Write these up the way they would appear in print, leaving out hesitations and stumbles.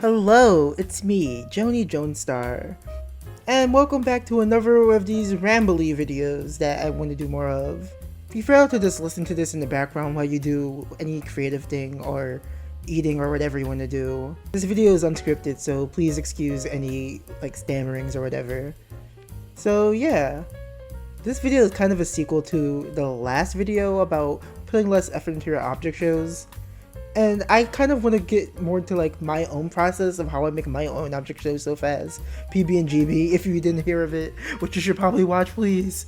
Hello, it's me, Joni Jonestar, and welcome back to another of these rambly videos that I want to do more of. Feel free to just listen to this in the background while you do any creative thing or eating or whatever you want to do. This video is unscripted, so please excuse any stammerings or whatever. So yeah, this video is kind of a sequel to the last video about putting less effort into your object shows. And I kind of want to get more into my own process of how I make my own object show so fast. PB and GB, if you didn't hear of it, which you should probably watch, please.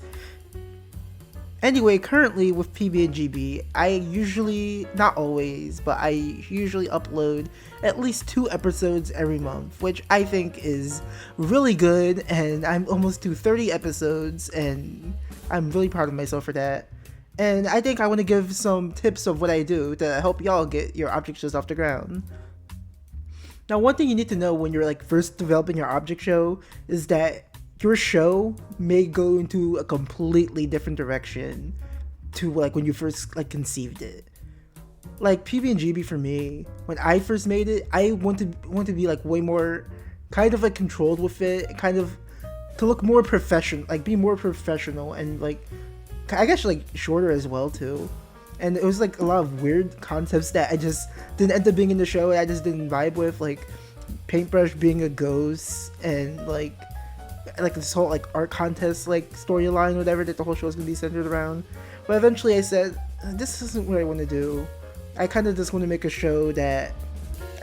Anyway, currently with PB and GB, I usually, not always, but I usually upload at least 2 episodes every month, which I think is really good, and I'm almost to 30 episodes, and I'm really proud of myself for that. And I think I want to give some tips of what I do to help y'all get your object shows off the ground. Now, one thing you need to know when you're first developing your object show is that your show may go into a completely different direction to when you first conceived it. Like PB and GB for me, when I first made it, I want to be way more kind of controlled with it, kind of to look more professional, be more professional and I guess shorter as well too. And it was a lot of weird concepts that I just didn't end up being in the show and I just didn't vibe with, Paintbrush being a ghost and this whole art contest storyline, whatever, that the whole show is gonna be centered around. But eventually I said, this isn't what I want to do. I kind of just want to make a show that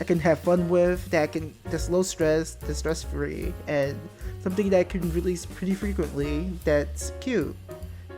I can have fun with, that's low stress, that's stress free, and something that I can release pretty frequently that's cute.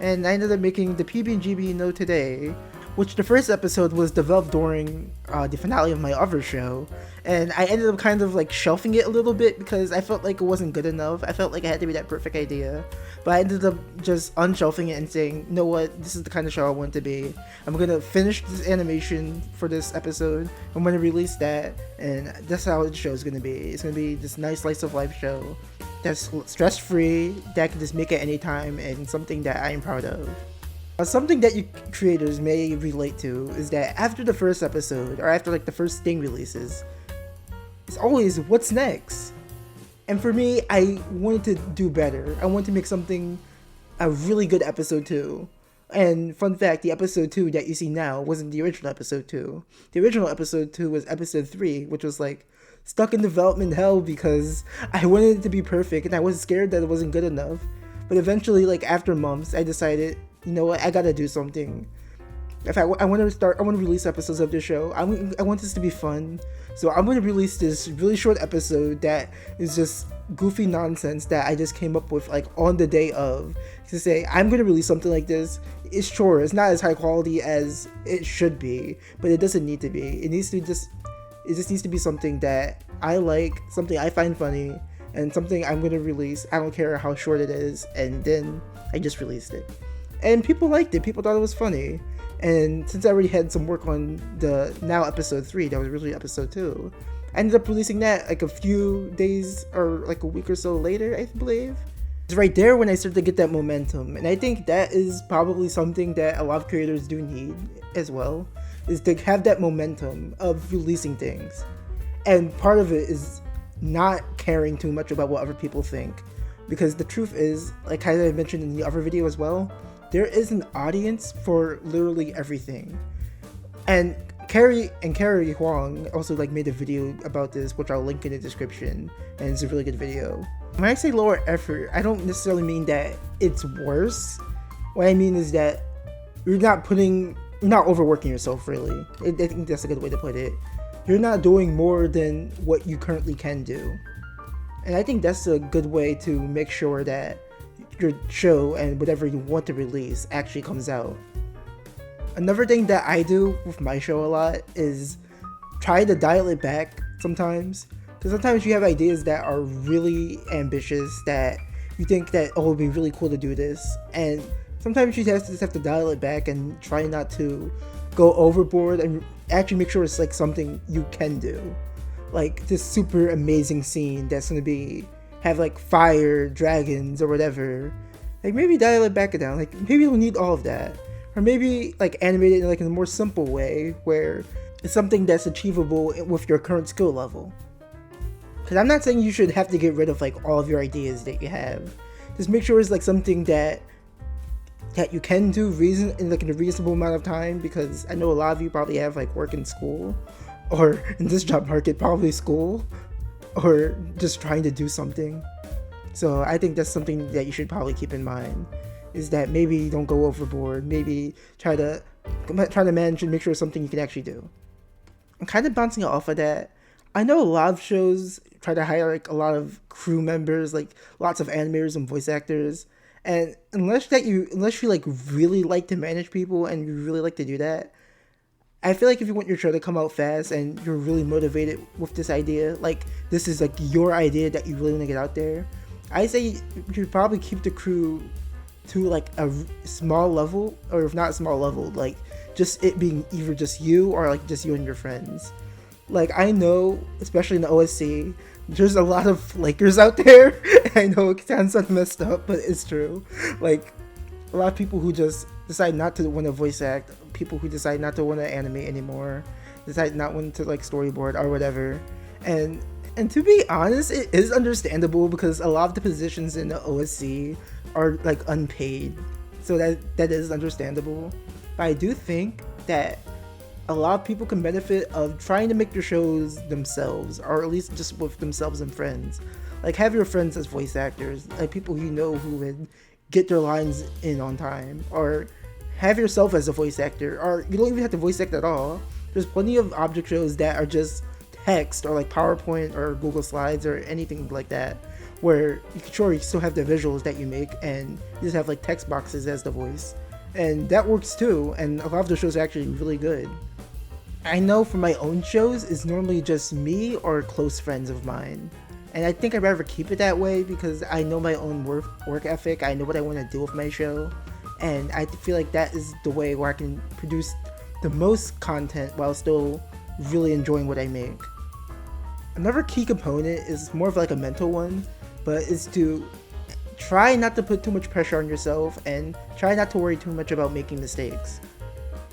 And I ended up making the PB and GB you know today, which the first episode was developed during the finale of my other show, and I ended up kind of shelving it a little bit because I felt like it wasn't good enough. I felt like it had to be that perfect idea, but I ended up just unshelving it and saying, you know what, this is the kind of show I want it to be. I'm gonna finish this animation for this episode, I'm gonna release that, and that's how the show is gonna be. It's gonna be this nice slice of life show that's stress-free, that I can just make at any time, and something that I am proud of. Something that you creators may relate to is that after the first episode, or after the first thing releases, it's always, what's next? And for me, I wanted to do better. I wanted to make something, a really good episode 2. And fun fact, the episode 2 that you see now wasn't the original episode 2. The original episode 2 was episode 3, which was stuck in development hell because I wanted it to be perfect and I was scared that it wasn't good enough. But eventually, after months, I decided, you know what, I gotta do something. If I want to release episodes of this show. I want this to be fun. So I'm going to release this really short episode that is just goofy nonsense that I just came up with on the day of, to say I'm going to release something like this. It's sure, it's not as high quality as it should be, but it doesn't need to be. It just needs to be something that I like, something I find funny, and something I'm going to release. I don't care how short it is, and then I just released it. And people liked it, people thought it was funny. And since I already had some work on the now episode 3, that was originally episode 2, I ended up releasing that a few days or a week or so later, I believe. It's right there when I started to get that momentum, and I think that is probably something that a lot of creators do need as well, is to have that momentum of releasing things. And part of it is not caring too much about what other people think, because the truth is, like I mentioned in the other video as well, there is an audience for literally everything. And Carrie Huang also made a video about this, which I'll link in the description, and it's a really good video. When I say lower effort, I don't necessarily mean that it's worse. What I mean is that you're not overworking yourself, really. I think that's a good way to put it. You're not doing more than what you currently can do. And I think that's a good way to make sure that your show and whatever you want to release actually comes out. Another thing that I do with my show a lot is try to dial it back sometimes. Because sometimes you have ideas that are really ambitious, that you think that, oh, it would be really cool to do this. And sometimes you just have to dial it back and try not to go overboard and actually make sure it's something you can do. This super amazing scene that's going to have fire, dragons, or whatever. Maybe dial it back down. Maybe you don't need all of that. Or maybe animate it in a more simple way where it's something that's achievable with your current skill level. Because I'm not saying you should have to get rid of like all of your ideas that you have. Just make sure it's like something that you can do in a reasonable amount of time, because I know a lot of you probably have like work in school, or in this job market probably school, or just trying to do something. So I think that's something that you should probably keep in mind, is that maybe don't go overboard. Maybe try to manage and make sure it's something you can actually do. I'm kind of bouncing off of that. I know a lot of shows try to hire like a lot of crew members, like lots of animators and voice actors. And unless you like really like to manage people and you really like to do that, I feel like if you want your show to come out fast and you're really motivated with this idea, like this is like your idea that you really want to get out there, I say you should probably keep the crew to like a small level, or if not a small level, like just it being either just you or like just you and your friends. Like I know, especially in the OSC, there's a lot of flakers out there. I know it sounds messed up, but it's true. Like a lot of people who just decide not to want to voice act, people who decide not to want to animate anymore, decide not want to like storyboard or whatever. And to be honest, it is understandable, because a lot of the positions in the OSC are like unpaid. So that is understandable. But I do think that a lot of people can benefit of trying to make their shows themselves, or at least just with themselves and friends. Like have your friends as voice actors, like people you know who would get their lines in on time, or have yourself as a voice actor, or you don't even have to voice act at all. There's plenty of object shows that are just text, or like PowerPoint or Google Slides or anything like that, where you still have the visuals that you make and you just have like text boxes as the voice, and that works too. And a lot of the shows are actually really good. I know for my own shows, it's normally just me or close friends of mine. And I think I'd rather keep it that way, because I know my own work ethic. I know what I want to do with my show. And I feel like that is the way where I can produce the most content while still really enjoying what I make. Another key component is more of like a mental one, but is to try not to put too much pressure on yourself and try not to worry too much about making mistakes.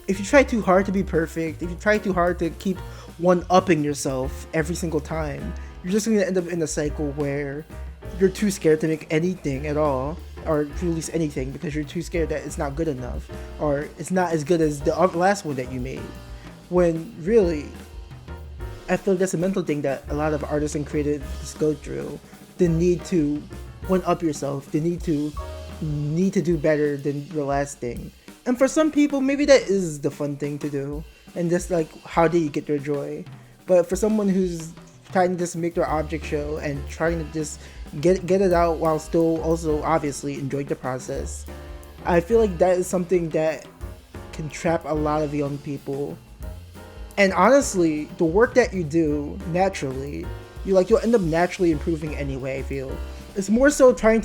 If you try too hard to be perfect, if you try too hard to keep one-upping yourself every single time, you're just going to end up in a cycle where you're too scared to make anything at all, or to release anything, because you're too scared that it's not good enough, or it's not as good as the last one that you made. When really, I feel that's a mental thing that a lot of artists and creatives go through. The need to one-up yourself, the need to do better than the last thing. And for some people, maybe that is the fun thing to do, and just like how do you get their joy. But for someone who's trying to just make their object show and trying to just get it out while still also obviously enjoying the process, I feel like that is something that can trap a lot of young people. And honestly, the work that you do naturally, you'll end up naturally improving anyway. I feel it's more so try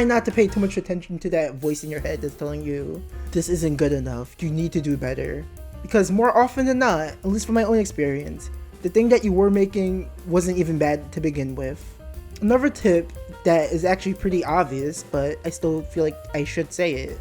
not to pay too much attention to that voice in your head that's telling you this isn't good enough, you need to do better. Because more often than not, at least from my own experience, the thing that you were making wasn't even bad to begin with. Another tip that is actually pretty obvious, but I still feel like I should say it,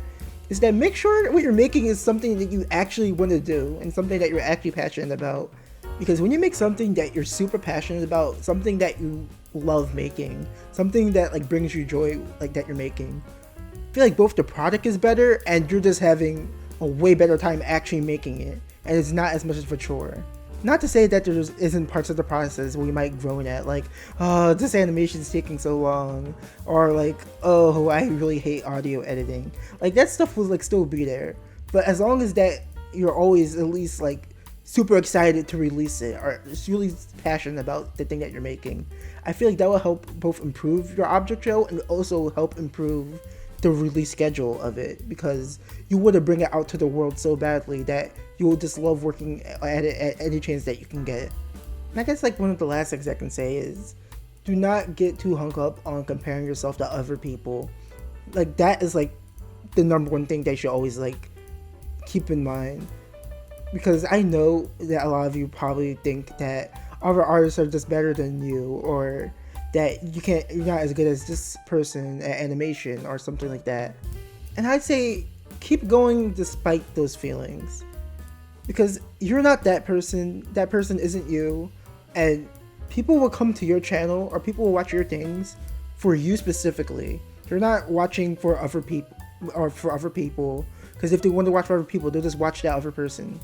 is that make sure what you're making is something that you actually want to do and something that you're actually passionate about. Because when you make something that you're super passionate about, something that you love making, something that like brings you joy, like that you're making, I feel like both the product is better and you're just having a way better time actually making it, and it's not as much of a chore. Not to say that there isn't parts of the process where you might groan at, like, oh, this animation's taking so long, or like, oh, I really hate audio editing. Like that stuff will like still be there, but as long as that you're always at least like super excited to release it, or just really passionate about the thing that you're making, I feel like that will help both improve your object show and also help improve the release schedule of it, because you want to bring it out to the world so badly that you will just love working at it at any chance that you can get. And I guess like one of the last things I can say is do not get too hung up on comparing yourself to other people. Like that is like the number one thing that you should always like keep in mind, because I know that a lot of you probably think that other artists are just better than you, or that you're not as good as this person at animation or something like that. And I'd say keep going despite those feelings, because you're not that person isn't you, and people will come to your channel or people will watch your things for you specifically. They're not watching for other people because if they want to watch for other people, they'll just watch that other person.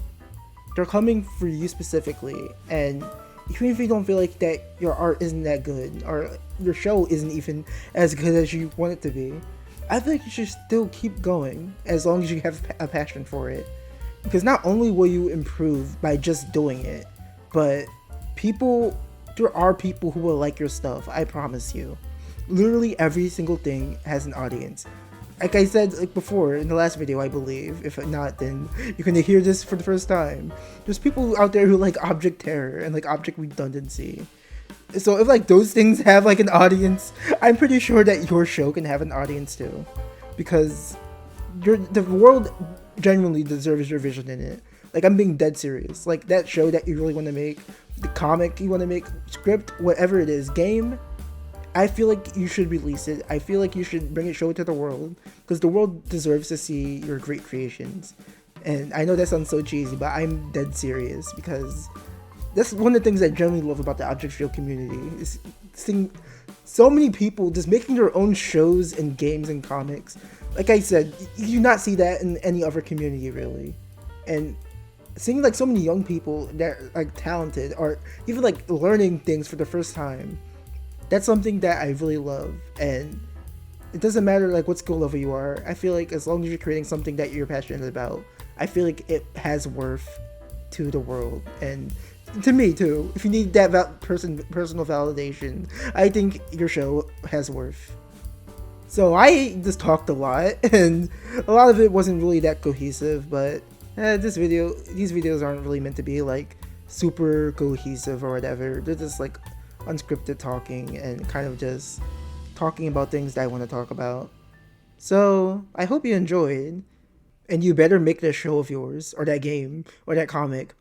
They're coming for you specifically, and even if you don't feel like that your art isn't that good or your show isn't even as good as you want it to be, I feel like you should still keep going as long as you have a passion for it. Because not only will you improve by just doing it, but there are people who will like your stuff, I promise you. Literally every single thing has an audience. Like I said before in the last video, I believe. If not, then you're gonna hear this for the first time. There's people out there who like object terror and like object redundancy. So if like those things have like an audience, I'm pretty sure that your show can have an audience too. Because the world genuinely deserves your vision in it. Like, I'm being dead serious. Like, that show that you really want to make, the comic you want to make, script, whatever it is, game, I feel like you should release it. I feel like you should show it to the world, because the world deserves to see your great creations. And I know that sounds so cheesy, but I'm dead serious, because that's one of the things I generally love about the Object Field community, is seeing so many people just making their own shows and games and comics. Like I said, you do not see that in any other community, really. And seeing like so many young people that are like talented, or even like learning things for the first time, that's something that I really love. And it doesn't matter like what skill level you are. I feel like as long as you're creating something that you're passionate about, I feel like it has worth to the world, and to me too. If you need that personal validation, I think your show has worth. So I just talked a lot, and a lot of it wasn't really that cohesive, but these videos aren't really meant to be like super cohesive or whatever. They're just like unscripted talking and kind of just talking about things that I want to talk about. So I hope you enjoyed, and you better make that show of yours, or that game, or that comic,